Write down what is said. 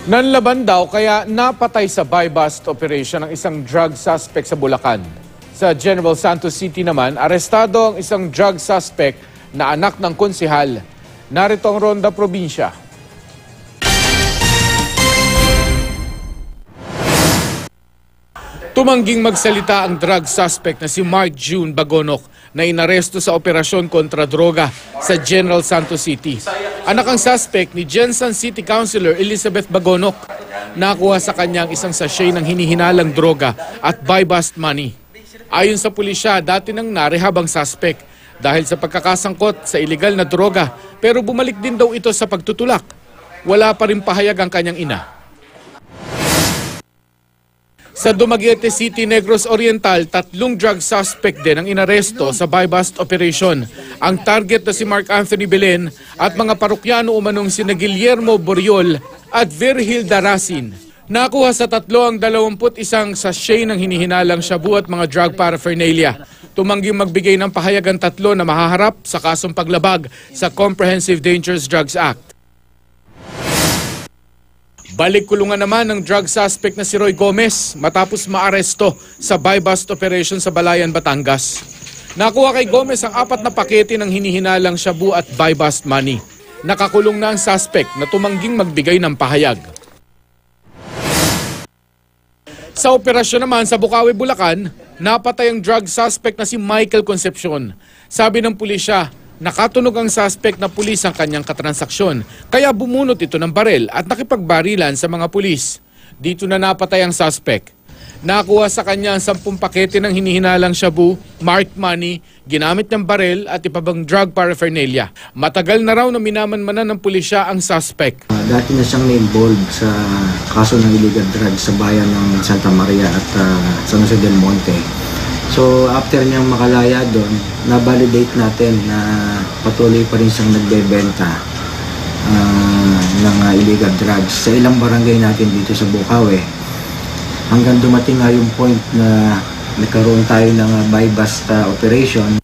Nanlaban daw kaya napatay sa buy-bust operation ang isang drug suspect sa Bulacan. Sa General Santos City naman, arestado ang isang drug suspect na anak ng konsehal. Narito ang Ronda Probinsya. Tumangging magsalita ang drug suspect na si Mark June Bagonok na inaresto sa operasyon kontra droga sa General Santos City. Anak ang suspect ni Jensen City Councilor Elizabeth Bagonok. Nakuha sa kanya ang isang sachet ng hinihinalang droga at buy-bust money. Ayon sa pulisya, dati nang narehab ang suspect dahil sa pagkakasangkot sa iligal na droga, pero bumalik din daw ito sa pagtutulak. Wala pa rin pahayag ang kanyang ina. Sa Dumaguete City, Negros Oriental, 3 drug suspect din ang inaresto sa buy-bust operation. Ang target na si Mark Anthony Belen at mga parokyano umanong sina Guillermo Boriol at Virgil Darasin. Nakuha sa 3 ang 21 sachet ng hinihinalang shabu at mga drug paraphernalia. Tumangging magbigay ng pahayag ang 3 na mahaharap sa kasong paglabag sa Comprehensive Dangerous Drugs Act. Balik kulungan naman ng drug suspect na si Roy Gomez matapos maaresto sa buy-bust operation sa Balayan, Batangas. Nakuha kay Gomez ang 4 na pakete ng hinihinalang shabu at buy-bust money. Nakakulong na ang suspect na tumangging magbigay ng pahayag. Sa operasyon naman sa Bukawi, Bulacan, napatay ang drug suspect na si Michael Concepcion. Sabi ng pulisya, nakatunog ang suspect na pulis ang kanyang katransaksyon, kaya bumunot ito ng barel at nakipagbarilan sa mga pulis. Dito na napatay ang suspect. Nakuha sa kanya ang 10 pakete ng hinihinalang shabu, marked money, ginamit ng barel at ibang drug paraphernalia. Matagal na raw na minamanmanan ng pulisya ang suspect. Dati na siyang na-involve sa kaso ng illegal drugs sa bayan ng Santa Maria at San Jose del Monte. So after niyang makalaya doon, na-validate natin na patuloy pa rin siyang nagbebenta ng illegal drugs sa ilang barangay natin dito sa Bukawi. Hanggang dumating nga yung point na nagkaroon tayo ng buy-bust operation.